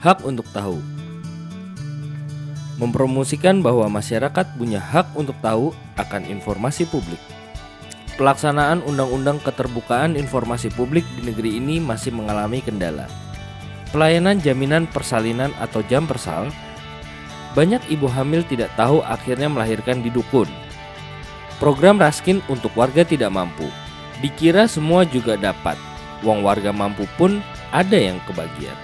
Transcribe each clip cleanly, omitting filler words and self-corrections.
hak untuk tahu. Mempromosikan bahwa masyarakat punya hak untuk tahu akan informasi publik. Pelaksanaan Undang-Undang Keterbukaan Informasi Publik di negeri ini masih mengalami kendala. Pelayanan jaminan persalinan atau Jampersal, banyak ibu hamil tidak tahu akhirnya melahirkan di dukun. Program Raskin untuk warga tidak mampu, dikira semua juga dapat, wong warga mampu pun ada yang kebagian.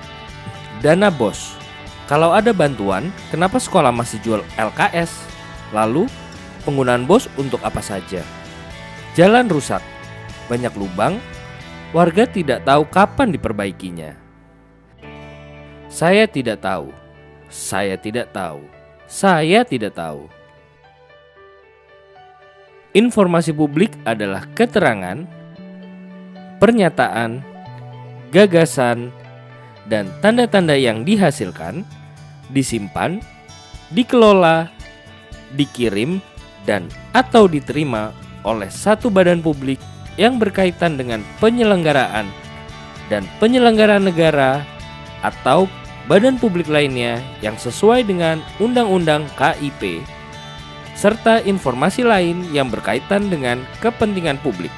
Dana BOS, kalau ada bantuan, kenapa sekolah masih jual LKS? Lalu, penggunaan BOS untuk apa saja? Jalan rusak, banyak lubang, warga tidak tahu kapan diperbaikinya. Saya tidak tahu, saya tidak tahu, saya tidak tahu. Informasi publik adalah keterangan, pernyataan, gagasan, dan tanda-tanda yang dihasilkan, disimpan, dikelola, dikirim, dan atau diterima oleh satu badan publik yang berkaitan dengan penyelenggaraan dan penyelenggara negara atau badan publik lainnya yang sesuai dengan Undang-Undang KIP, serta informasi lain yang berkaitan dengan kepentingan publik.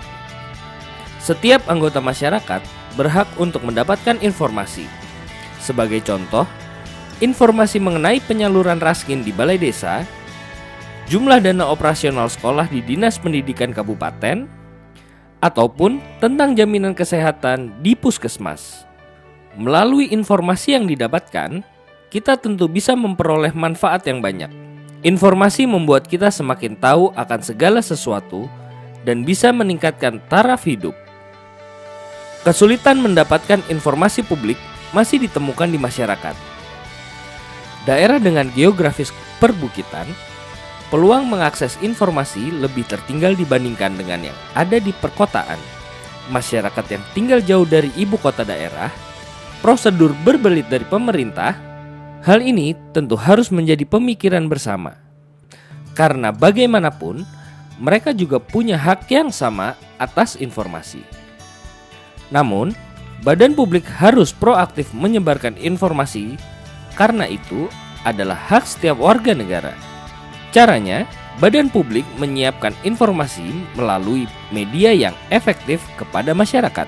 Setiap anggota masyarakat berhak untuk mendapatkan informasi. Sebagai contoh, informasi mengenai penyaluran Raskin di Balai Desa, jumlah dana operasional sekolah di Dinas Pendidikan Kabupaten, ataupun tentang jaminan kesehatan di Puskesmas. Melalui informasi yang didapatkan, kita tentu bisa memperoleh manfaat yang banyak. Informasi membuat kita semakin tahu akan segala sesuatu dan bisa meningkatkan taraf hidup. Kesulitan mendapatkan informasi publik masih ditemukan di masyarakat. Daerah dengan geografis perbukitan, peluang mengakses informasi lebih tertinggal dibandingkan dengan yang ada di perkotaan. Masyarakat yang tinggal jauh dari ibu kota daerah, prosedur berbelit dari pemerintah, hal ini tentu harus menjadi pemikiran bersama. Karena bagaimanapun, mereka juga punya hak yang sama atas informasi. Namun, badan publik harus proaktif menyebarkan informasi karena itu adalah hak setiap warga negara. Caranya, badan publik menyiapkan informasi melalui media yang efektif kepada masyarakat.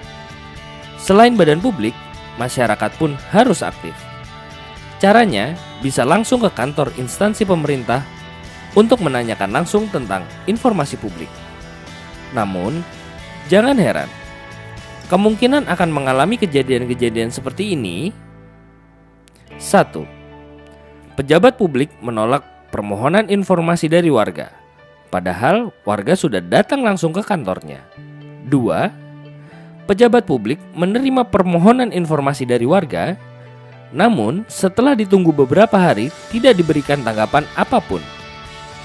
Selain badan publik, masyarakat pun harus aktif. Caranya, bisa langsung ke kantor instansi pemerintah untuk menanyakan langsung tentang informasi publik. Namun, jangan heran, kemungkinan akan mengalami kejadian-kejadian seperti ini. 1. Pejabat publik menolak permohonan informasi dari warga, padahal warga sudah datang langsung ke kantornya. 2. Pejabat publik menerima permohonan informasi dari warga, namun setelah ditunggu beberapa hari tidak diberikan tanggapan apapun.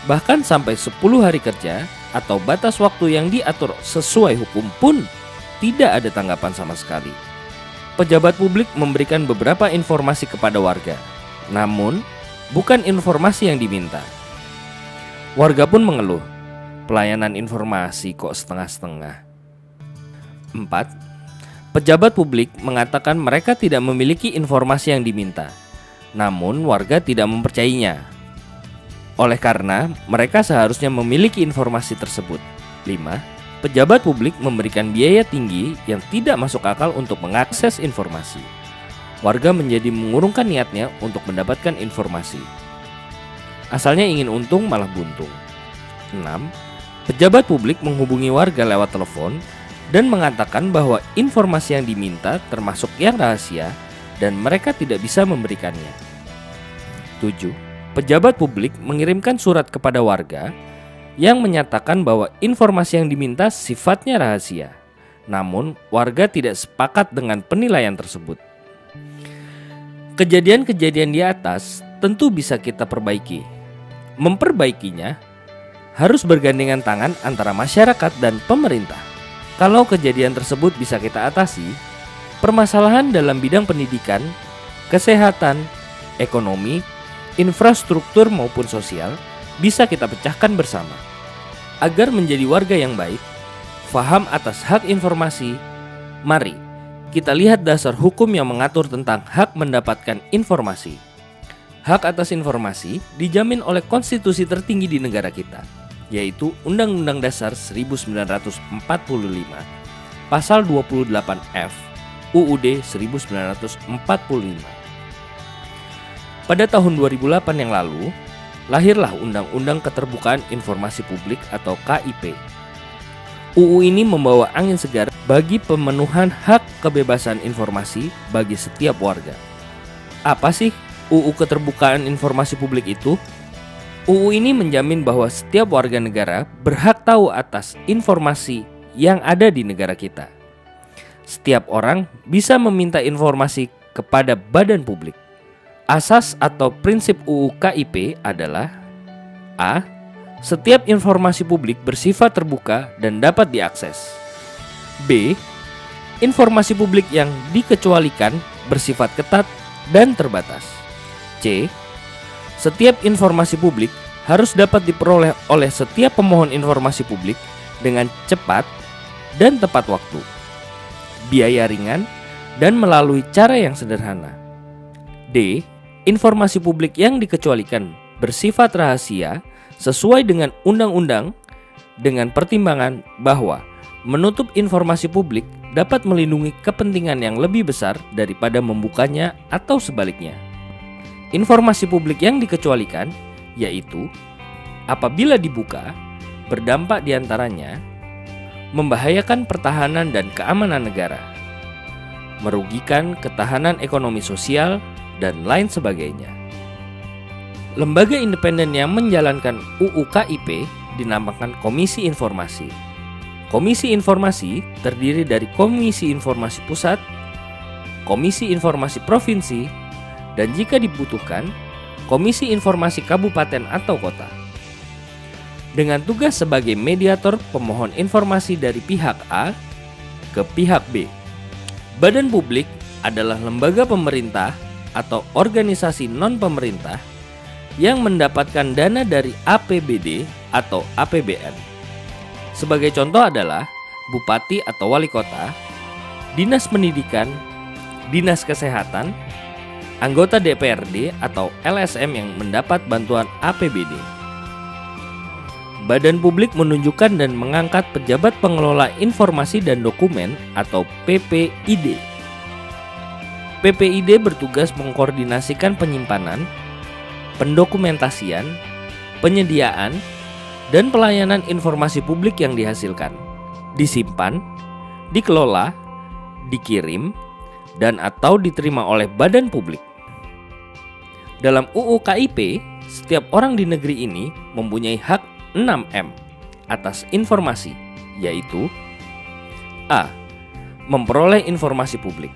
Bahkan sampai 10 hari kerja atau batas waktu yang diatur sesuai hukum pun tidak ada tanggapan sama sekali. Pejabat publik memberikan beberapa informasi kepada warga, namun bukan informasi yang diminta. Warga pun mengeluh, pelayanan informasi kok setengah-setengah. 4. Pejabat publik mengatakan mereka tidak memiliki informasi yang diminta, namun warga tidak mempercayainya. Oleh karena mereka seharusnya memiliki informasi tersebut. 5. Pejabat publik memberikan biaya tinggi yang tidak masuk akal untuk mengakses informasi. Warga menjadi mengurungkan niatnya untuk mendapatkan informasi. Asalnya ingin untung malah buntung. 6. Pejabat publik menghubungi warga lewat telepon dan mengatakan bahwa informasi yang diminta termasuk yang rahasia dan mereka tidak bisa memberikannya. 7. Pejabat publik mengirimkan surat kepada warga yang menyatakan bahwa informasi yang diminta sifatnya rahasia. Namun, warga tidak sepakat dengan penilaian tersebut. Kejadian-kejadian di atas tentu bisa kita perbaiki. Memperbaikinya harus bergandengan tangan antara masyarakat dan pemerintah. Kalau kejadian tersebut bisa kita atasi, permasalahan dalam bidang pendidikan, kesehatan, ekonomi, infrastruktur maupun sosial bisa kita pecahkan bersama. Agar menjadi warga yang baik, faham atas hak informasi, mari kita lihat dasar hukum yang mengatur tentang hak mendapatkan informasi. Hak atas informasi dijamin oleh konstitusi tertinggi di negara kita, yaitu Undang-Undang Dasar 1945, Pasal 28F, UUD 1945. Pada tahun 2008 yang lalu, lahirlah Undang-Undang Keterbukaan Informasi Publik atau KIP. UU ini membawa angin segar bagi pemenuhan hak kebebasan informasi bagi setiap warga. Apa sih UU Keterbukaan Informasi Publik itu? UU ini menjamin bahwa setiap warga negara berhak tahu atas informasi yang ada di negara kita. Setiap orang bisa meminta informasi kepada badan publik. Asas atau prinsip UU KIP adalah: A. Setiap informasi publik bersifat terbuka dan dapat diakses. B. Informasi publik yang dikecualikan bersifat ketat dan terbatas. C. Setiap informasi publik harus dapat diperoleh oleh setiap pemohon informasi publik dengan cepat dan tepat waktu, biaya ringan, dan melalui cara yang sederhana. D. Informasi publik yang dikecualikan bersifat rahasia sesuai dengan undang-undang dengan pertimbangan bahwa menutup informasi publik dapat melindungi kepentingan yang lebih besar daripada membukanya atau sebaliknya. Informasi publik yang dikecualikan yaitu apabila dibuka berdampak diantaranya membahayakan pertahanan dan keamanan negara, merugikan ketahanan ekonomi sosial, dan lain sebagainya. Lembaga independen yang menjalankan UU KIP dinamakan Komisi Informasi. Komisi Informasi terdiri dari Komisi Informasi Pusat, Komisi Informasi Provinsi, dan jika dibutuhkan, Komisi Informasi Kabupaten atau Kota. Dengan tugas sebagai mediator pemohon informasi dari pihak A ke pihak B. Badan publik adalah lembaga pemerintah atau organisasi non-pemerintah yang mendapatkan dana dari APBD atau APBN. Sebagai contoh adalah bupati atau wali kota, dinas pendidikan, dinas kesehatan, anggota DPRD atau LSM yang mendapat bantuan APBD. Badan publik menunjukkan dan mengangkat pejabat pengelola informasi dan dokumen atau PPID. PPID bertugas mengkoordinasikan penyimpanan, pendokumentasian, penyediaan, dan pelayanan informasi publik yang dihasilkan, disimpan, dikelola, dikirim, dan atau diterima oleh badan publik. Dalam UU KIP, setiap orang di negeri ini mempunyai hak 6M atas informasi, yaitu A. Memperoleh informasi publik.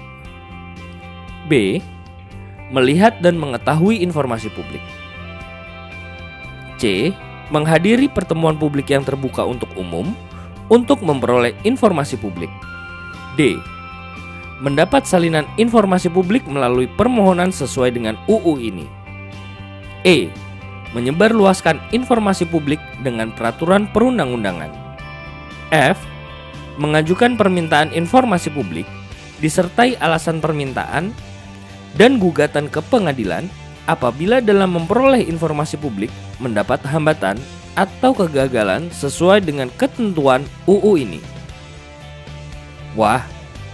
B. Melihat dan mengetahui informasi publik. C. Menghadiri pertemuan publik yang terbuka untuk umum untuk memperoleh informasi publik. D. Mendapat salinan informasi publik melalui permohonan sesuai dengan UU ini. E. Menyebarluaskan informasi publik dengan peraturan perundang-undangan. F. Mengajukan permintaan informasi publik disertai alasan permintaan dan gugatan ke pengadilan apabila dalam memperoleh informasi publik mendapat hambatan atau kegagalan sesuai dengan ketentuan UU ini. Wah,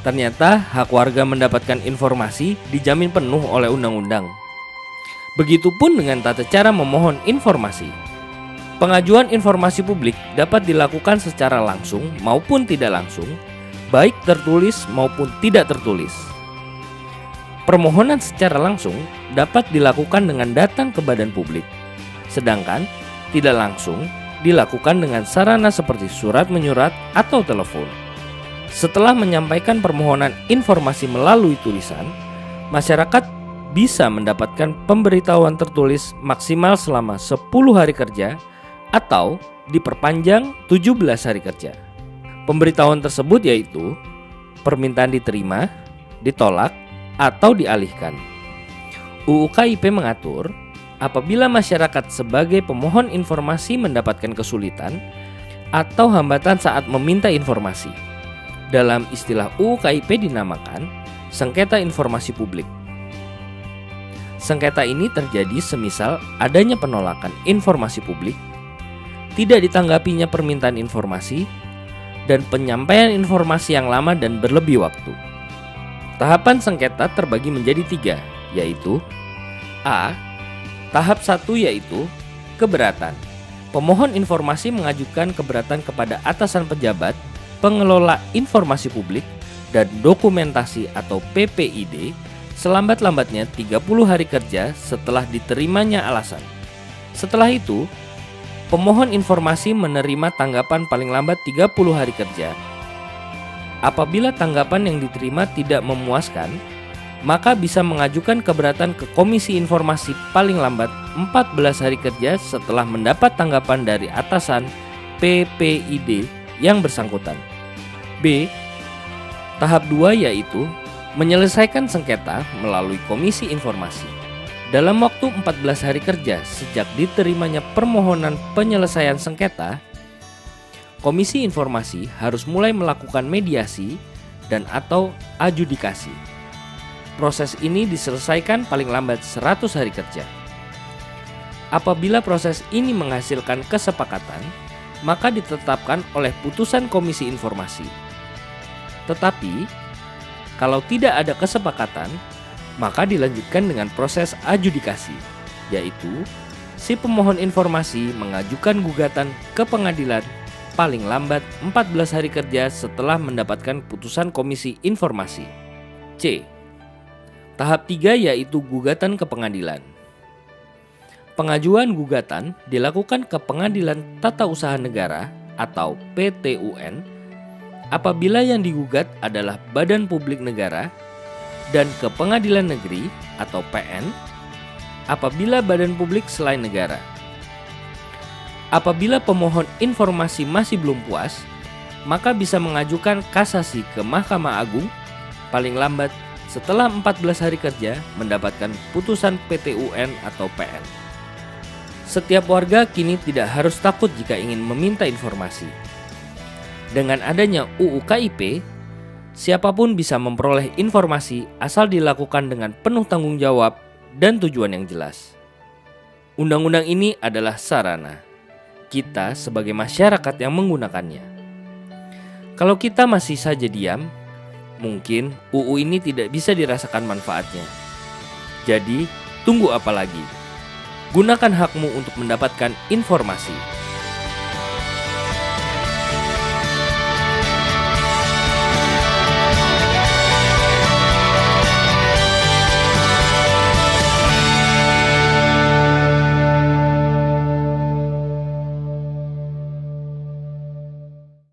ternyata hak warga mendapatkan informasi dijamin penuh oleh undang-undang. Begitupun dengan tata cara memohon informasi. Pengajuan informasi publik dapat dilakukan secara langsung maupun tidak langsung, baik tertulis maupun tidak tertulis. Permohonan secara langsung dapat dilakukan dengan datang ke badan publik, sedangkan tidak langsung dilakukan dengan sarana seperti surat menyurat atau telepon. Setelah menyampaikan permohonan informasi melalui tulisan, masyarakat bisa mendapatkan pemberitahuan tertulis maksimal selama 10 hari kerja atau diperpanjang 17 hari kerja. Pemberitahuan tersebut yaitu permintaan diterima, ditolak, atau dialihkan. UU KIP mengatur apabila masyarakat sebagai pemohon informasi mendapatkan kesulitan atau hambatan saat meminta informasi, dalam istilah UU KIP dinamakan sengketa informasi publik. Sengketa ini terjadi semisal adanya penolakan informasi publik, tidak ditanggapinya permintaan informasi, dan penyampaian informasi yang lama dan berlebih waktu. Tahapan sengketa terbagi menjadi 3, yaitu A. Tahap 1 yaitu keberatan. Pemohon informasi mengajukan keberatan kepada atasan pejabat, pengelola informasi publik, dan dokumentasi atau PPID selambat-lambatnya 30 hari kerja setelah diterimanya alasan. Setelah itu, pemohon informasi menerima tanggapan paling lambat 30 hari kerja. Apabila tanggapan yang diterima tidak memuaskan, maka bisa mengajukan keberatan ke Komisi Informasi paling lambat 14 hari kerja setelah mendapat tanggapan dari atasan PPID yang bersangkutan. B. Tahap 2 yaitu menyelesaikan sengketa melalui Komisi Informasi dalam waktu 14 hari kerja sejak diterimanya permohonan penyelesaian sengketa. Komisi Informasi harus mulai melakukan mediasi dan atau adjudikasi. Proses ini diselesaikan paling lambat 100 hari kerja. Apabila proses ini menghasilkan kesepakatan, maka ditetapkan oleh putusan Komisi Informasi. Tetapi kalau tidak ada kesepakatan, maka dilanjutkan dengan proses adjudikasi, yaitu si pemohon informasi mengajukan gugatan ke pengadilan paling lambat 14 hari kerja setelah mendapatkan putusan Komisi Informasi. C. Tahap 3 yaitu gugatan ke pengadilan. Pengajuan gugatan dilakukan ke Pengadilan Tata Usaha Negara atau PTUN apabila yang digugat adalah badan publik negara, dan ke Pengadilan Negeri atau PN apabila badan publik selain negara. Apabila pemohon informasi masih belum puas, maka bisa mengajukan kasasi ke Mahkamah Agung paling lambat setelah 14 hari kerja mendapatkan putusan PTUN atau PN. Setiap warga kini tidak harus takut jika ingin meminta informasi. Dengan adanya UU KIP, siapapun bisa memperoleh informasi asal dilakukan dengan penuh tanggung jawab dan tujuan yang jelas. Undang-undang ini adalah sarana kita sebagai masyarakat yang menggunakannya. Kalau kita masih saja diam, mungkin UU ini tidak bisa dirasakan manfaatnya. Jadi, tunggu apa lagi? Gunakan hakmu untuk mendapatkan informasi.